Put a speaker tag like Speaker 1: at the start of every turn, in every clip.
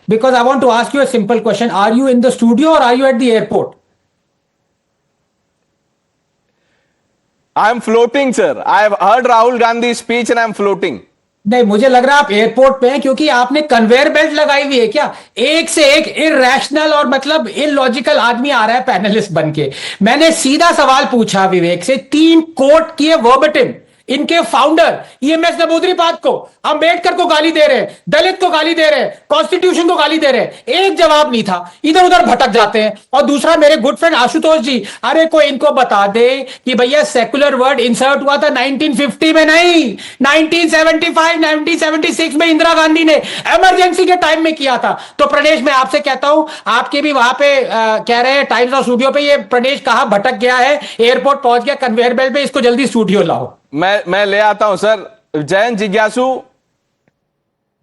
Speaker 1: because I want to ask you a simple question. Are you in the studio or are you at the airport?
Speaker 2: I'm floating, sir. I've heard Rahul Gandhi's speech and I'm floating.
Speaker 1: नहीं, मुझे लग रहा है आप airport पे हैं, क्योंकि आपने कन्वेयर बेल्ट लगाई हुई है क्या? एक से एक इरैशनल और मतलब इलॉजिकल आदमी आ रहा है पैनलिस्ट बन के। मैंने सीधा सवाल पूछा विवेक से, 3 कोट किए वर्बटिम इनके फाउंडर ईएमएस नबूदरीपाद को, अंबेडकर को गाली दे रहे हैं, दलित को गाली दे रहे हैं, कॉन्स्टिट्यूशन को गाली दे रहे हैं। एक जवाब नहीं था, इधर उधर भटक जाते हैं। और दूसरा, मेरे गुड फ्रेंड आशुतोष जी, अरे कोई इनको बता दे कि भैया सेकुलर वर्ड इंसर्ट हुआ था 1950 में नहीं, 1975 1976 में इंदिरा गांधी ने इमरजेंसी के टाइम में किया था। तो प्रणेश, मैं आपसे कहता हूं, आपके भी वहां पे कह रहे हैं टाइम्स ऑफ स्टूडियो पे, ये प्रणेश कहां भटक गया है, एयरपोर्ट पहुंच गया कन्वेयर बेल्ट पे, इसको जल्दी स्टूडियो लाओ।
Speaker 2: मैं ले आता हूं सर। जयंत जिज्ञासु,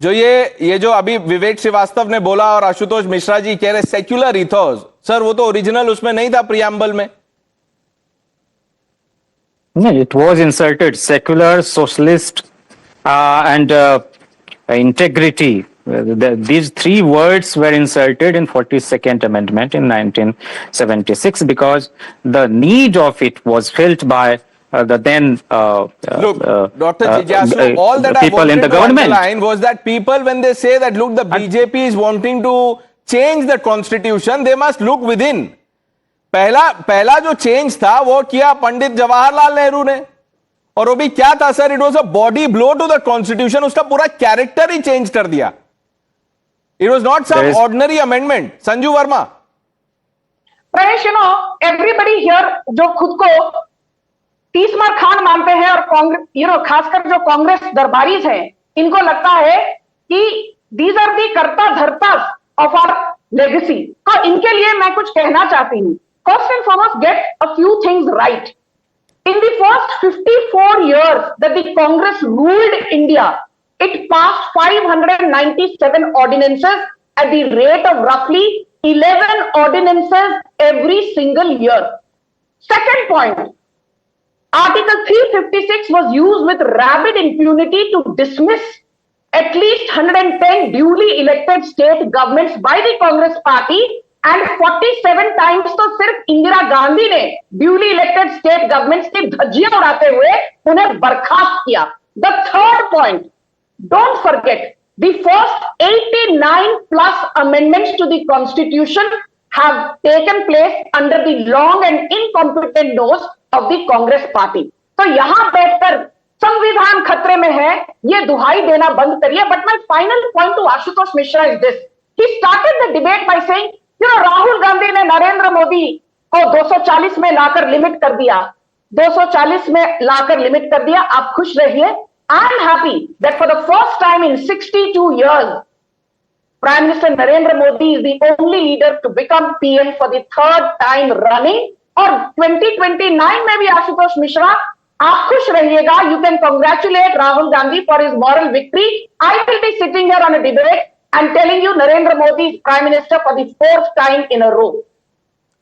Speaker 2: जो ये जो अभी विवेक श्रीवास्तव ने बोला और आशुतोष मिश्रा जी कह रहे सेक्युलर इथोस, सर वो तो ओरिजिनल उसमें नहीं था, प्रियम्बल में।
Speaker 3: No, it was inserted. Secular, socialist, and integrity. These 3 words were inserted in 42nd Amendment in 1976 because the need of it was felt by the then
Speaker 2: look, Dr. Jijasu, all that I
Speaker 3: people in
Speaker 2: wanted
Speaker 3: the
Speaker 2: to
Speaker 3: government.
Speaker 2: underline was that people, when they say that, look, the BJP is wanting to change the constitution, they must look within. पहला जो change था वो किया पंडित जवाहरलाल नेहरू ने, और वो भी क्या था sir? It was a body blow to the constitution. उसका पूरा कैरेक्टर ही चेंज कर दिया। It was not some ordinary amendment. Sanju Verma.
Speaker 4: Pranesh, everybody here जो खुद को तीसमार खान मानते हैं और कांग्रेस, खासकर जो कांग्रेस दरबारीज हैं, इनको लगता है कि दीज आर दी कर्ता धर्ता ऑफ आवर लेगेसी। तो इनके लिए मैं कुछ कहना चाहती हूं। First and foremost, get a few things right. In the first 54 years that the Congress ruled India, it passed 597 ordinances at the rate of roughly 11 ordinances every single year. Second point, Article 356 was used with rabid impunity to dismiss at least 110 duly elected state governments by the Congress party, and 47 times तो सिर्फ इंदिरा गांधी ने duly elected state governments की धज्जियां उड़ाते हुए उन्हें बर्खास्त किया। The third point, don't forget, the first 89 plus amendments to the constitution have taken place under the long and incompetent nose of the Congress party. तो यहां बैठकर संविधान खतरे में है, ये दुहाई देना बंद करिए। But my final point two Ashutosh Mishra is this, he started the debate by saying, Rahul Gandhi ने नरेंद्र मोदी को 240 में लाकर लिमिट कर दिया, 240 में लाकर लिमिट कर दिया। आप खुश रहिए। I am happy that for the first time in 62 years, prime minister Narendra Modi is the only leader to become PM for the third time running. और 2029 में भी आशुतोष मिश्रा, आप खुश रहिएगा। You can congratulate Rahul Gandhi for his moral victory. I will be sitting here on a debate and telling you Narendra Modi is Prime Minister for the 4th time in a row.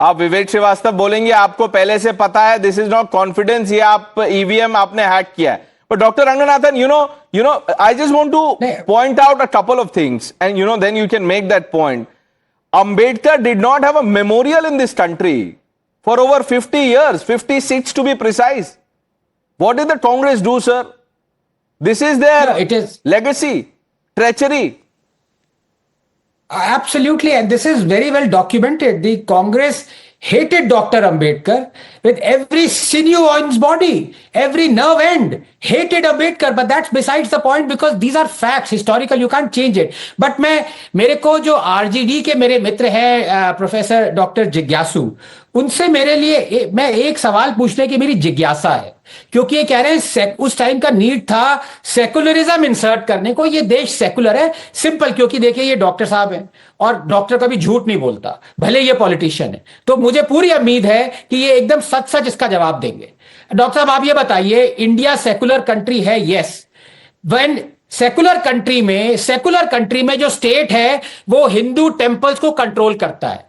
Speaker 2: आप विवेक श्रीवास्तव बोलेंगे आपको पहले से पता है, दिस इज नॉट कॉन्फिडेंस, ये आप EVM आपने हैक किया है। But Dr. Ranganathan, you know, I just want to point out a couple of things, and then you can make that point. Ambedkar did not have a memorial in this country for over 50 years, 56 to be precise. What did the Congress do, sir? This is their legacy, treachery.
Speaker 1: Absolutely, and this is very well documented. The Congress hated Dr. Ambedkar with every sinew on his body, every nerve end. Hated Ambedkar, but that's besides the point because these are facts, historical. You can't change it. But मेरे को जो RJD के मेरे मित्र हैं professor doctor जिज्ञासु, उनसे मेरे लिए मैं एक सवाल पूछने की मेरी जिज्ञासा है, क्योंकि ये कह रहे हैं उस टाइम का नीड था सेकुलरिज्म इंसर्ट करने को, ये देश सेकुलर है। सिंपल, क्योंकि देखिए ये डॉक्टर साहब हैं और डॉक्टर कभी झूठ नहीं बोलता, भले ये पॉलिटिशियन है। तो मुझे पूरी उम्मीद है कि ये एकदम सच सच इसका जवाब देंगे। डॉक्टर साहब, आप ये बताइए, इंडिया सेकुलर कंट्री है, यस। व्हेन सेकुलर कंट्री में जो स्टेट है वो हिंदू टेंपल्स को कंट्रोल करता है,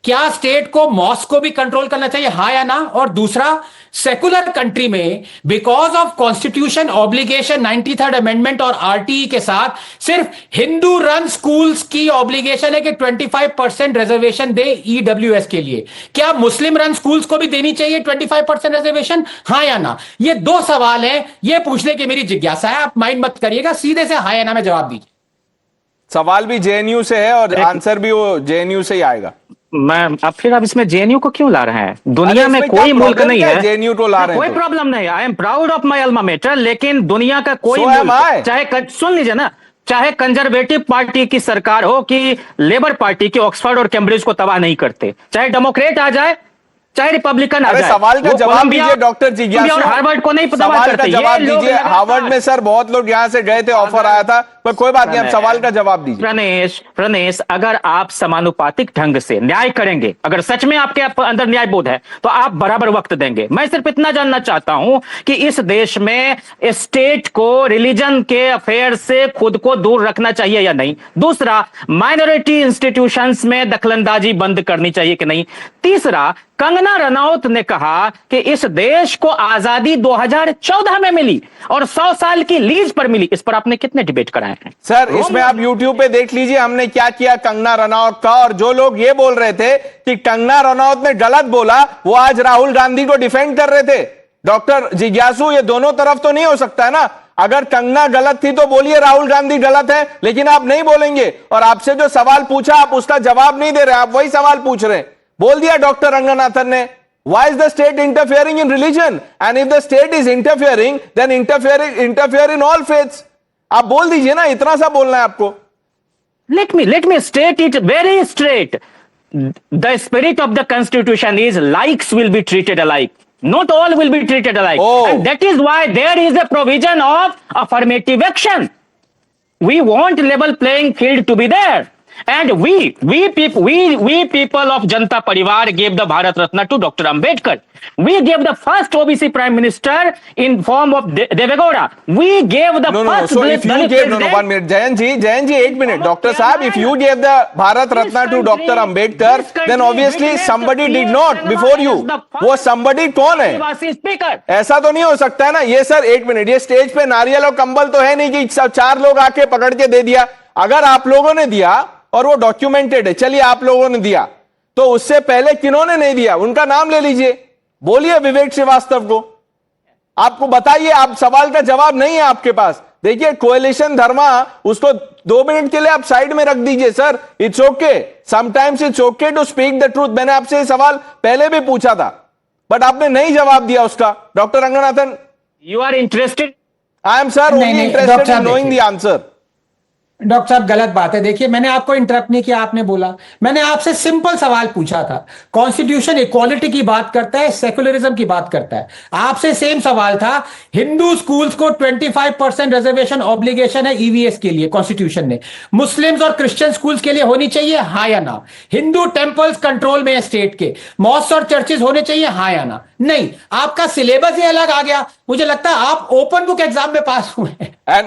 Speaker 1: क्या स्टेट को मॉस्क को भी कंट्रोल करना चाहिए, हाँ या ना? और दूसरा, सेकुलर कंट्री में because of constitution obligation 93rd amendment और आरटीई के साथ सिर्फ हिंदू रन स्कूल्स की ऑब्लिगेशन है कि 25% रिजर्वेशन दे ईडब्ल्यूएस के लिए। क्या मुस्लिम रन स्कूल्स को भी देनी चाहिए 25% रिजर्वेशन, हाँ या ना? ये दो सवाल हैं, ये पूछने की मेरी जिज्ञासा है। आप माइंड मत करिएगा, सीधे से हाँ या ना में जवाब दीजिए।
Speaker 2: सवाल भी जेएनयू से है और आंसर भी वो जेएनयू से ही आएगा।
Speaker 3: अब फिर आप इसमें जेएनयू को क्यों ला रहे हैं? दुनिया में
Speaker 2: इसमें
Speaker 3: कोई
Speaker 2: क्या
Speaker 3: मुल्क
Speaker 2: problem
Speaker 3: नहीं
Speaker 2: क्या
Speaker 3: है
Speaker 2: जेएनयू को ला रहे हैं
Speaker 3: कोई
Speaker 2: तो?
Speaker 3: प्रॉब्लम नहीं है। I am proud of my alma mater, लेकिन दुनिया का कोई
Speaker 2: So am I.
Speaker 3: मुल्क, चाहे सुन लीजिए ना, चाहे कंजर्वेटिव पार्टी की सरकार हो कि लेबर पार्टी की, ऑक्सफोर्ड और कैम्ब्रिज को तबाह नहीं करते। चाहे डेमोक्रेट आ जाए, चाहे रिपब्लिकन आ
Speaker 2: अरे
Speaker 3: जाए।
Speaker 2: सवाल का
Speaker 3: वो
Speaker 2: जवाब
Speaker 3: कोलंबिया
Speaker 2: दीजिए डॉक्टर जिज्ञासु।
Speaker 3: और हार्वर्ड को नहीं तबाह
Speaker 2: सवाल का
Speaker 3: करते।
Speaker 2: जवाब
Speaker 3: ये लोग
Speaker 2: दीजिए। हार्वर्ड में सर बहुत लोग यहां से गए थे, ऑफर आया था, पर कोई बात नहीं, आप सवाल का जवाब दीजिए।
Speaker 3: प्रणेश, अगर आप समानुपातिक ढंग से न्याय करेंगे, अगर सच में आपके अंदर न्याय बोध है, तो आप बराबर वक्त देंगे। मैं सिर्फ इतना जानना चाहता हूं कि इस देश में स्टेट को रिलीजन के अफेयर से खुद को दूर रखना चाहिए या नहीं। दूसरा, माइनॉरिटी इंस्टीट्यूशंस में दखलंदाजी बंद करनी चाहिए कि नहीं। तीसरा, कंगना रनौत ने कहा कि इस देश को आजादी 2014 में मिली और 100 साल की लीज पर मिली। इस पर आपने कितने डिबेट कराए हैं?
Speaker 2: सर इसमें आप YouTube पे देख लीजिए हमने क्या किया कंगना रनौत का। और जो लोग ये बोल रहे थे कि कंगना रनौत ने गलत बोला, वो आज राहुल गांधी को डिफेंड कर रहे थे। डॉक्टर जिज्ञासु, ये दोनों तरफ तो नहीं हो सकता है ना। अगर कंगना गलत थी तो बोलिए राहुल गांधी गलत है, लेकिन आप नहीं बोलेंगे। और आपसे जो सवाल पूछा आप उसका जवाब नहीं दे रहे, आप वही सवाल पूछ रहे हैं। बोल दिया डॉक्टर रंगनाथन ने, why is the state interfering in religion, and if the state is interfering then interfere in all faiths। आप बोल दीजिए ना, इतना सा बोलना है आपको।
Speaker 3: Let me state it very straight. The spirit of the constitution is likes will be treated alike. Not all will be treated alike.
Speaker 2: Oh.
Speaker 3: And that is why there is a provision of affirmative action. We want level playing field to be there. And we people of Janta Parivar gave the Bharat Ratna to Dr. Ambedkar. We gave the first OBC Prime Minister in form of Devegowda. We gave the first.
Speaker 2: So if you gave, 1 minute, Jayan ji, 1 minute, Doctor Saab, if you gave the Bharat Ratna to Dr. Ambedkar, then obviously somebody did not before you. वो somebody कौन है?
Speaker 3: Speaker.
Speaker 2: ऐसा तो नहीं हो सकता है ना। ये सर 1 मिनट, ये स्टेज पे नारियल और कंबल तो है नहीं कि सब 4 लोग आके पकड़ के दे दिया। अगर आप लोगों ने दिया और वो डॉक्यूमेंटेड है, चलिए आप लोगों ने दिया, तो उससे पहले किन्होंने नहीं दिया उनका नाम ले लीजिए, बोलिए विवेक श्रीवास्तव को, आपको बताइए। आप सवाल का जवाब नहीं है आपके पास। देखिए कोएलिशन धर्मा, उसको 2 मिनट के लिए आप साइड में रख दीजिए sir. It's okay, sometimes it's okay to speak the truth. मैंने आपसे ये सवाल पहले भी पूछा था, बट आपने नहीं जवाब दिया उसका। Doctor Ranganathan,
Speaker 3: You are interested?
Speaker 2: I am sir only interested in knowing the answer.
Speaker 1: Doctor साहब गलत बात है। देखिए मैंने आपको इंटरप्ट नहीं किया, आपने बोला। मैंने आपसे सिंपल सवाल पूछा था। कॉन्स्टिट्यूशन इक्वालिटी की बात करता है, सेकुलरिज्म की बात करता है। आपसे सेम सवाल था, हिंदू स्कूल्स को 25% रिजर्वेशन ऑब्लिगेशन है ईवीएस के लिए कॉन्स्टिट्यूशन ने, मुस्लिम्स और क्रिश्चियन स्कूल्स के लिए होनी चाहिए, हाँ या ना? हिंदू टेंपल्स कंट्रोल में है स्टेट के, मॉस्क और चर्चेज होने चाहिए, हाँ या ना? नहीं, आपका सिलेबस ही अलग आ गया। मुझे लगता है आप ओपन बुक एग्जाम में पास हुए हैं।